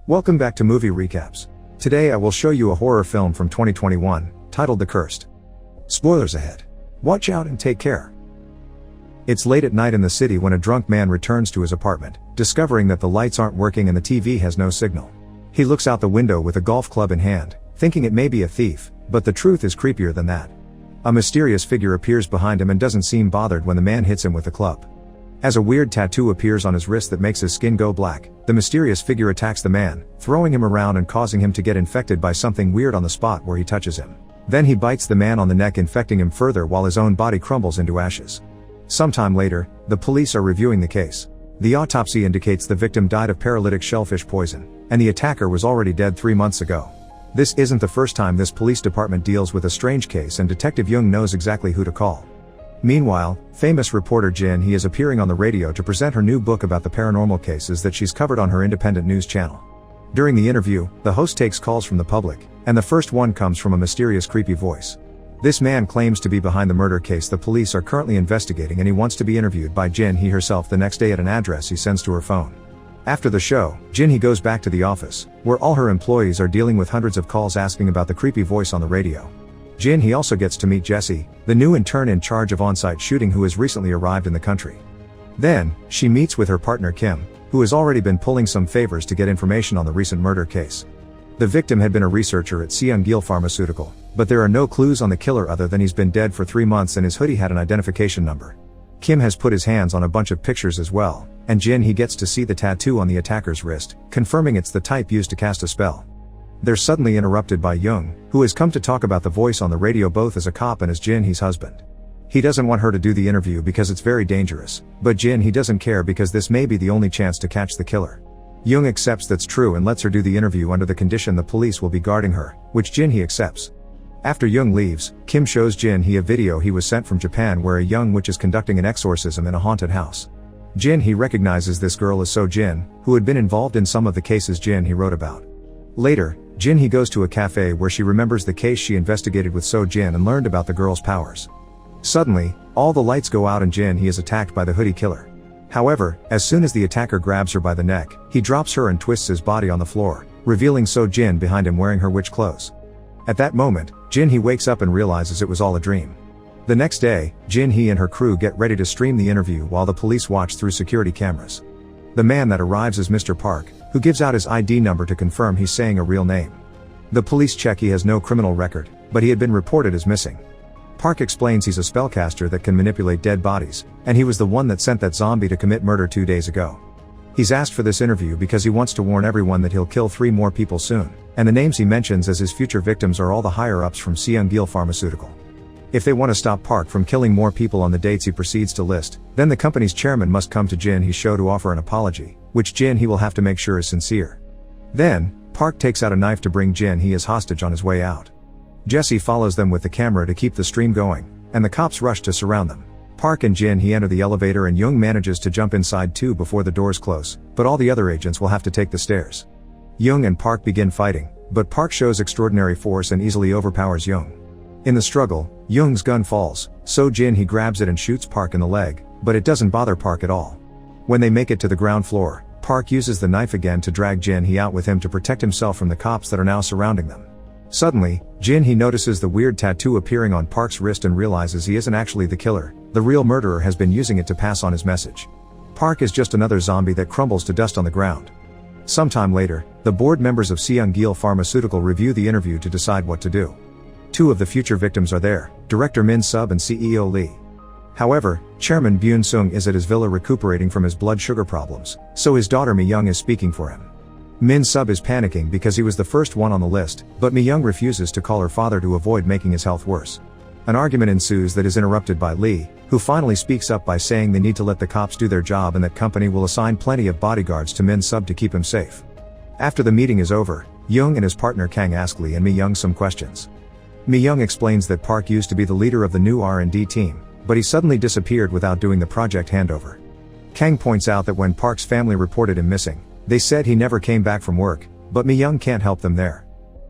Welcome back to Movie Recaps. Today I will show you a horror film from 2021, titled The Cursed. Spoilers ahead. Watch out and take care. It's late at night in the city when a drunk man returns to his apartment, discovering that the lights aren't working and the TV has no signal. He looks out the window with a golf club in hand, thinking it may be a thief, but the truth is creepier than that. A mysterious figure appears behind him and doesn't seem bothered when the man hits him with the club. As a weird tattoo appears on his wrist that makes his skin go black, the mysterious figure attacks the man, throwing him around and causing him to get infected by something weird on the spot where he touches him. Then he bites the man on the neck, infecting him further while his own body crumbles into ashes. Sometime later, the police are reviewing the case. The autopsy indicates the victim died of paralytic shellfish poison, and the attacker was already dead 3 months ago. This isn't the first time this police department deals with a strange case, and Detective Jung knows exactly who to call. Meanwhile, famous reporter Jin Hee is appearing on the radio to present her new book about the paranormal cases that she's covered on her independent news channel. During the interview, the host takes calls from the public, and the first one comes from a mysterious creepy voice. This man claims to be behind the murder case the police are currently investigating, and he wants to be interviewed by Jin Hee herself the next day at an address he sends to her phone. After the show, Jin Hee goes back to the office, where all her employees are dealing with hundreds of calls asking about the creepy voice on the radio. Jin Hee also gets to meet Jesse, the new intern in charge of on-site shooting who has recently arrived in the country. Then, she meets with her partner Kim, who has already been pulling some favors to get information on the recent murder case. The victim had been a researcher at Seung-gil Pharmaceutical, but there are no clues on the killer other than he's been dead for 3 months and his hoodie had an identification number. Kim has put his hands on a bunch of pictures as well, and Jin Hee gets to see the tattoo on the attacker's wrist, confirming it's the type used to cast a spell. They're suddenly interrupted by Jung, who has come to talk about the voice on the radio both as a cop and as Jin Hee's husband. He doesn't want her to do the interview because it's very dangerous, but Jin Hee doesn't care because this may be the only chance to catch the killer. Jung accepts that's true and lets her do the interview under the condition the police will be guarding her, which Jin Hee accepts. After Jung leaves, Kim shows Jin Hee a video he was sent from Japan where a young witch is conducting an exorcism in a haunted house. Jin Hee recognizes this girl as So Jin, who had been involved in some of the cases Jin Hee wrote about. Later, Jin Hee goes to a cafe where she remembers the case she investigated with So Jin and learned about the girl's powers. Suddenly, all the lights go out and Jin Hee is attacked by the hoodie killer. However, as soon as the attacker grabs her by the neck, he drops her and twists his body on the floor, revealing So Jin behind him wearing her witch clothes. At that moment, Jin Hee wakes up and realizes it was all a dream. The next day, Jin Hee and her crew get ready to stream the interview while the police watch through security cameras. The man that arrives is Mr. Park, who gives out his ID number to confirm he's saying a real name. The police check he has no criminal record, but he had been reported as missing. Park explains he's a spellcaster that can manipulate dead bodies, and he was the one that sent that zombie to commit murder 2 days ago. He's asked for this interview because he wants to warn everyone that he'll kill 3 more people soon, and the names he mentions as his future victims are all the higher-ups from Seung-gil Pharmaceutical. If they want to stop Park from killing more people on the dates he proceeds to list, then the company's chairman must come to Jin Hee's show to offer an apology, which Jin Hee will have to make sure is sincere. Then, Park takes out a knife to bring Jin Hee as hostage on his way out. Jesse follows them with the camera to keep the stream going, and the cops rush to surround them. Park and Jin Hee enter the elevator and Jung manages to jump inside too before the doors close, but all the other agents will have to take the stairs. Jung and Park begin fighting, but Park shows extraordinary force and easily overpowers Jung. In the struggle, Jung's gun falls, so Jin Hee grabs it and shoots Park in the leg, but it doesn't bother Park at all. When they make it to the ground floor, Park uses the knife again to drag Jin Hee out with him to protect himself from the cops that are now surrounding them. Suddenly, Jin Hee notices the weird tattoo appearing on Park's wrist and realizes he isn't actually the killer, the real murderer has been using it to pass on his message. Park is just another zombie that crumbles to dust on the ground. Sometime later, the board members of Seung-gil Pharmaceutical review the interview to decide what to do. 2 of the future victims are there, Director Min Sub and CEO Lee. However, Chairman Byun Sung is at his villa recuperating from his blood sugar problems, so his daughter Mi Young is speaking for him. Min Sub is panicking because he was the first one on the list, but Mi Young refuses to call her father to avoid making his health worse. An argument ensues that is interrupted by Lee, who finally speaks up by saying they need to let the cops do their job and that company will assign plenty of bodyguards to Min Sub to keep him safe. After the meeting is over, Jung and his partner Kang ask Lee and Mi Young some questions. Mi Young explains that Park used to be the leader of the new R&D team, but he suddenly disappeared without doing the project handover. Kang points out that when Park's family reported him missing, they said he never came back from work, but Mi Young can't help them there.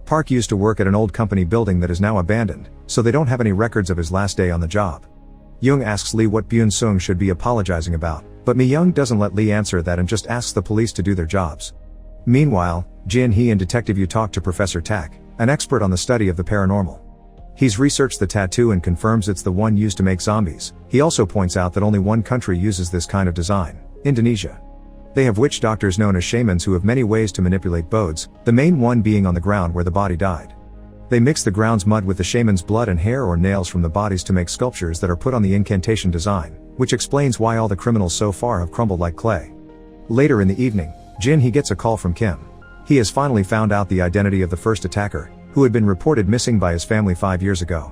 Park used to work at an old company building that is now abandoned, so they don't have any records of his last day on the job. Jung asks Lee what Byun Sung should be apologizing about, but Mi Young doesn't let Lee answer that and just asks the police to do their jobs. Meanwhile, Jin Hee and Detective Yu talk to Professor Tak, an expert on the study of the paranormal. He's researched the tattoo and confirms it's the one used to make zombies. He also points out that only one country uses this kind of design: Indonesia. They have witch doctors known as shamans who have many ways to manipulate bodes, the main one being on the ground where the body died. They mix the ground's mud with the shaman's blood and hair or nails from the bodies to make sculptures that are put on the incantation design, which explains why all the criminals so far have crumbled like clay. Later in the evening, Jin Hee gets a call from Kim. He has finally found out the identity of the first attacker, who had been reported missing by his family 5 years ago.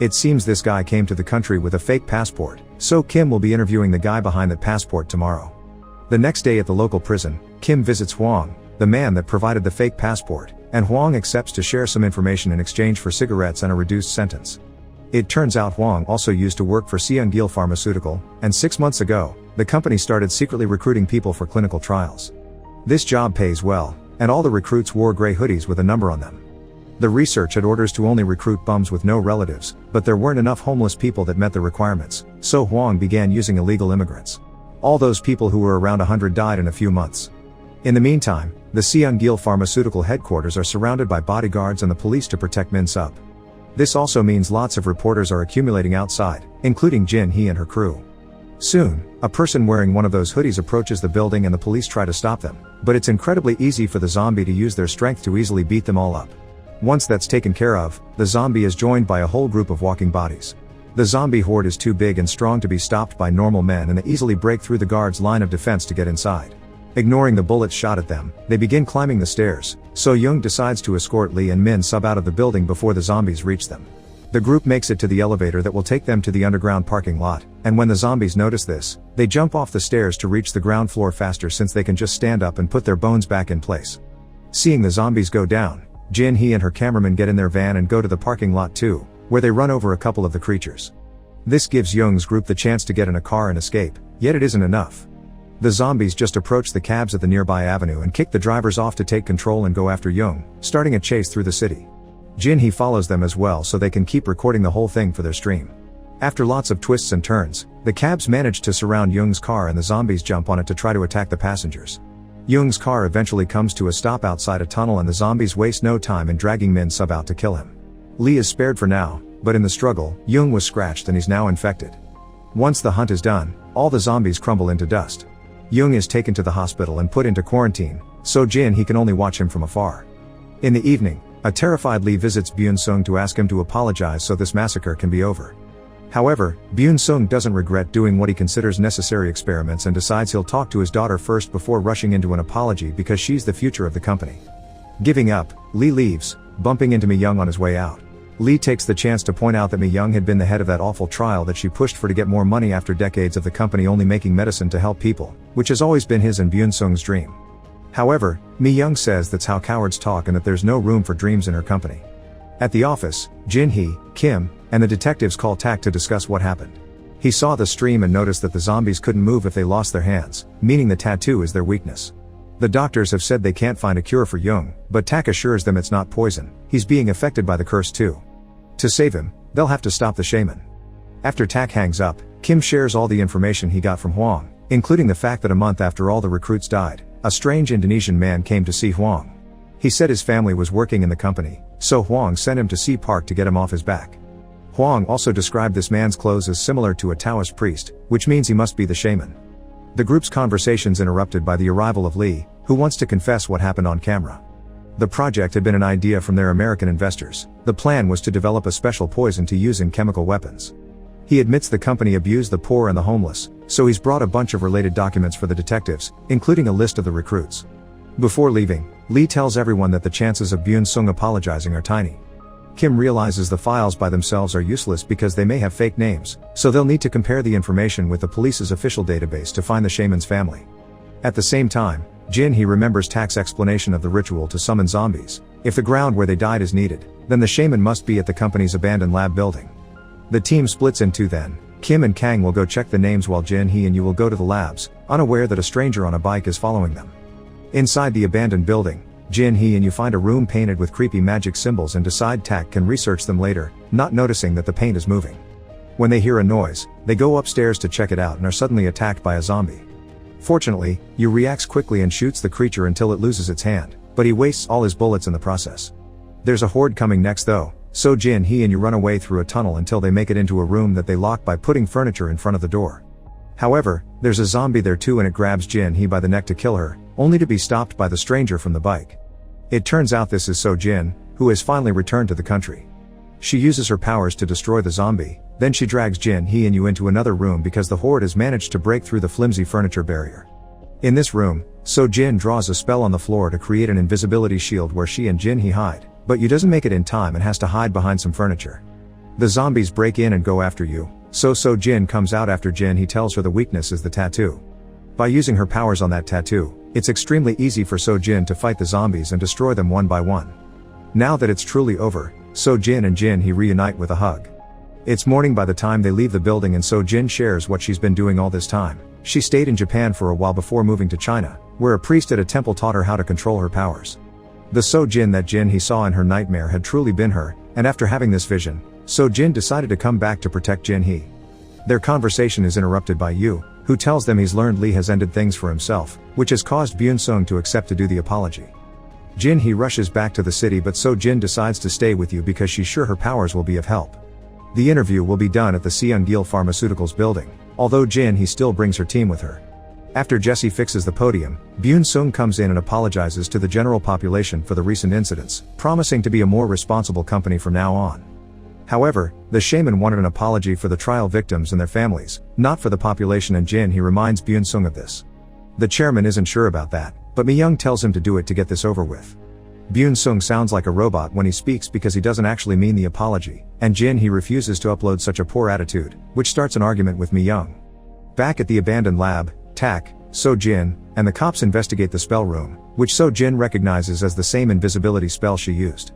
It seems this guy came to the country with a fake passport, so Kim will be interviewing the guy behind that passport tomorrow. The next day at the local prison, Kim visits Huang, the man that provided the fake passport, and Huang accepts to share some information in exchange for cigarettes and a reduced sentence. It turns out Huang also used to work for Seungil Pharmaceutical, and 6 months ago, the company started secretly recruiting people for clinical trials. This job pays well, and all the recruits wore gray hoodies with a number on them. The research had orders to only recruit bums with no relatives, but there weren't enough homeless people that met the requirements, so Huang began using illegal immigrants. All those people who were around 100 died in a few months. In the meantime, the Seungil Pharmaceutical headquarters are surrounded by bodyguards and the police to protect Min Sub. This also means lots of reporters are accumulating outside, including Jin Hee and her crew. Soon, a person wearing one of those hoodies approaches the building and the police try to stop them, but it's incredibly easy for the zombie to use their strength to easily beat them all up. Once that's taken care of, the zombie is joined by a whole group of walking bodies. The zombie horde is too big and strong to be stopped by normal men, and they easily break through the guards' line of defense to get inside. Ignoring the bullets shot at them, they begin climbing the stairs, so Young decides to escort Lee and Min Sub out of the building before the zombies reach them. The group makes it to the elevator that will take them to the underground parking lot, and when the zombies notice this, they jump off the stairs to reach the ground floor faster since they can just stand up and put their bones back in place. Seeing the zombies go down, Jin Hee and her cameraman get in their van and go to the parking lot too, where they run over a couple of the creatures. This gives Young's group the chance to get in a car and escape, yet it isn't enough. The zombies just approach the cabs at the nearby avenue and kick the drivers off to take control and go after Young, starting a chase through the city. Jin Hee follows them as well so they can keep recording the whole thing for their stream. After lots of twists and turns, the cabs manage to surround Young's car and the zombies jump on it to try to attack the passengers. Young's car eventually comes to a stop outside a tunnel and the zombies waste no time in dragging Min Sub out to kill him. Lee is spared for now, but in the struggle, Young was scratched and he's now infected. Once the hunt is done, all the zombies crumble into dust. Young is taken to the hospital and put into quarantine, so Jin Hee can only watch him from afar. In the evening, a terrified Lee visits Byun Sung to ask him to apologize so this massacre can be over. However, Byun Sung doesn't regret doing what he considers necessary experiments and decides he'll talk to his daughter first before rushing into an apology because she's the future of the company. Giving up, Lee leaves, bumping into Mi Young on his way out. Lee takes the chance to point out that Mi Young had been the head of that awful trial that she pushed for to get more money after decades of the company only making medicine to help people, which has always been his and Byun Sung's dream. However, Mi Young says that's how cowards talk and that there's no room for dreams in her company. At the office, Jin Hee, Kim, and the detectives call Tak to discuss what happened. He saw the stream and noticed that the zombies couldn't move if they lost their hands, meaning the tattoo is their weakness. The doctors have said they can't find a cure for Young, but Tak assures them it's not poison, he's being affected by the curse too. To save him, they'll have to stop the shaman. After Tak hangs up, Kim shares all the information he got from Huang, including the fact that a month after all the recruits died, a strange Indonesian man came to see Huang. He said his family was working in the company, so Huang sent him to Sea Park to get him off his back. Huang also described this man's clothes as similar to a Taoist priest, which means he must be the shaman. The group's conversations interrupted by the arrival of Lee, who wants to confess what happened on camera. The project had been an idea from their American investors. The plan was to develop a special poison to use in chemical weapons. He admits the company abused the poor and the homeless, so he's brought a bunch of related documents for the detectives, including a list of the recruits. Before leaving, Lee tells everyone that the chances of Byun Sung apologizing are tiny. Kim realizes the files by themselves are useless because they may have fake names, so they'll need to compare the information with the police's official database to find the shaman's family. At the same time, Jin Hee remembers Tak's explanation of the ritual to summon zombies. If the ground where they died is needed, then the shaman must be at the company's abandoned lab building. The team splits in two then. Kim and Kang will go check the names while Jin Hee and Yu will go to the labs, unaware that a stranger on a bike is following them. Inside the abandoned building, Jin Hee and Yu find a room painted with creepy magic symbols and decide Tak can research them later, not noticing that the paint is moving. When they hear a noise, they go upstairs to check it out and are suddenly attacked by a zombie. Fortunately, Yu reacts quickly and shoots the creature until it loses its hand, but he wastes all his bullets in the process. There's a horde coming next though, so Jin Hee and you run away through a tunnel until they make it into a room that they lock by putting furniture in front of the door. However, there's a zombie there too and it grabs Jin Hee by the neck to kill her, only to be stopped by the stranger from the bike. It turns out this is So Jin, who has finally returned to the country. She uses her powers to destroy the zombie, then she drags Jin Hee and you into another room because the horde has managed to break through the flimsy furniture barrier. In this room, So Jin draws a spell on the floor to create an invisibility shield where she and Jin Hee hide, but you doesn't make it in time and has to hide behind some furniture. The zombies break in and go after you, so Jin comes out after Jin Hee tells her the weakness is the tattoo. By using her powers on that tattoo, it's extremely easy for So Jin to fight the zombies and destroy them one by one. Now that it's truly over, So Jin and Jin Hee reunite with a hug. It's morning by the time they leave the building and So Jin shares what she's been doing all this time. She stayed in Japan for a while before moving to China, where a priest at a temple taught her how to control her powers. The So Jin that Jin Hee saw in her nightmare had truly been her, and after having this vision, So Jin decided to come back to protect Jin Hee. Their conversation is interrupted by Yu, who tells them he's learned Lee has ended things for himself, which has caused Byun Sung to accept to do the apology. Jin Hee rushes back to the city but So Jin decides to stay with Yu because she's sure her powers will be of help. The interview will be done at the Seungil Pharmaceuticals building, although Jin Hee still brings her team with her. After Jesse fixes the podium, Byun Sung comes in and apologizes to the general population for the recent incidents, promising to be a more responsible company from now on. However, the shaman wanted an apology for the trial victims and their families, not for the population, and Jin Hee reminds Byun Sung of this. The chairman isn't sure about that, but Mi-young tells him to do it to get this over with. Byun Sung sounds like a robot when he speaks because he doesn't actually mean the apology, and Jin Hee refuses to upload such a poor attitude, which starts an argument with Mi-young. Back at the abandoned lab, Tak, So Jin, and the cops investigate the spell room, which So Jin recognizes as the same invisibility spell she used.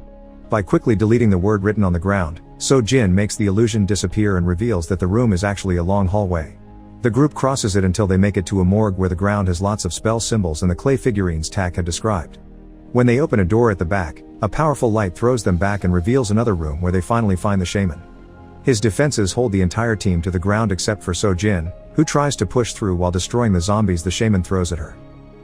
By quickly deleting the word written on the ground, So Jin makes the illusion disappear and reveals that the room is actually a long hallway. The group crosses it until they make it to a morgue where the ground has lots of spell symbols and the clay figurines Tak had described. When they open a door at the back, a powerful light throws them back and reveals another room where they finally find the shaman. His defenses hold the entire team to the ground except for So Jin, who tries to push through while destroying the zombies the shaman throws at her.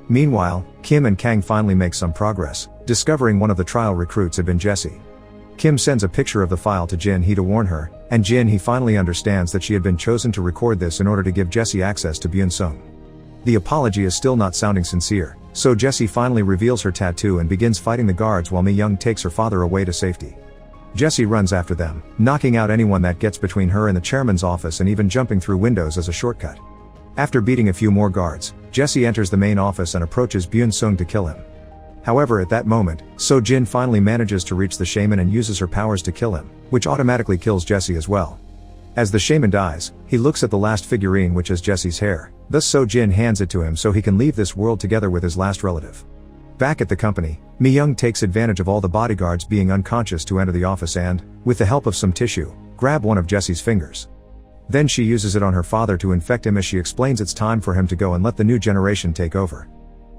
Meanwhile, Kim and Kang finally make some progress, discovering one of the trial recruits had been Jesse. Kim sends a picture of the file to Jin Hee to warn her, and Jin Hee finally understands that she had been chosen to record this in order to give Jesse access to Byun Sung. The apology is still not sounding sincere, so Jessie finally reveals her tattoo and begins fighting the guards while Mi-young takes her father away to safety. Jessie runs after them, knocking out anyone that gets between her and the chairman's office and even jumping through windows as a shortcut. After beating a few more guards, Jessie enters the main office and approaches Byun Sung to kill him. However, at that moment, So Jin finally manages to reach the shaman and uses her powers to kill him, which automatically kills Jessie as well. As the shaman dies, he looks at the last figurine which has Jessie's hair, thus So Jin hands it to him so he can leave this world together with his last relative. Back at the company, Mi-young takes advantage of all the bodyguards being unconscious to enter the office and, with the help of some tissue, grab one of Jessie's fingers. Then she uses it on her father to infect him as she explains it's time for him to go and let the new generation take over.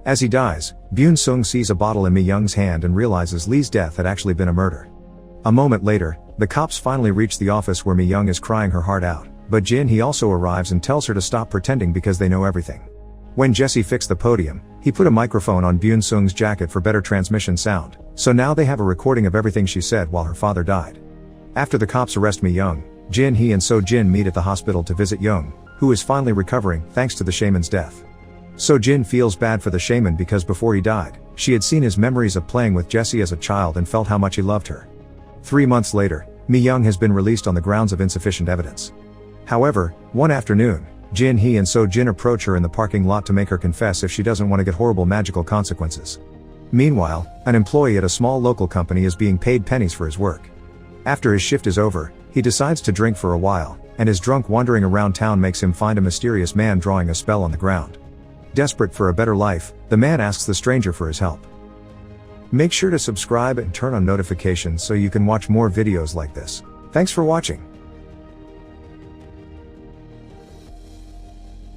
As he dies, Byun Sung sees a bottle in Mi-young's hand and realizes Lee's death had actually been a murder. A moment later, the cops finally reach the office where Mi-young is crying her heart out, but Jin Hee also arrives and tells her to stop pretending because they know everything. When Jesse fixed the podium, he put a microphone on Byun Sung's jacket for better transmission sound, so now they have a recording of everything she said while her father died. After the cops arrest Mi-young, Jin Hee and So Jin meet at the hospital to visit Young, who is finally recovering thanks to the shaman's death. So Jin feels bad for the shaman because before he died, she had seen his memories of playing with Jessie as a child and felt how much he loved her. 3 months later, Mi-young has been released on the grounds of insufficient evidence. However, one afternoon, Jin Hee and So Jin approach her in the parking lot to make her confess if she doesn't want to get horrible magical consequences. Meanwhile, an employee at a small local company is being paid pennies for his work. After his shift is over, he decides to drink for a while, and his drunk wandering around town makes him find a mysterious man drawing a spell on the ground. Desperate for a better life, the man asks the stranger for his help. Make sure to subscribe and turn on notifications so you can watch more videos like this. Thanks for watching.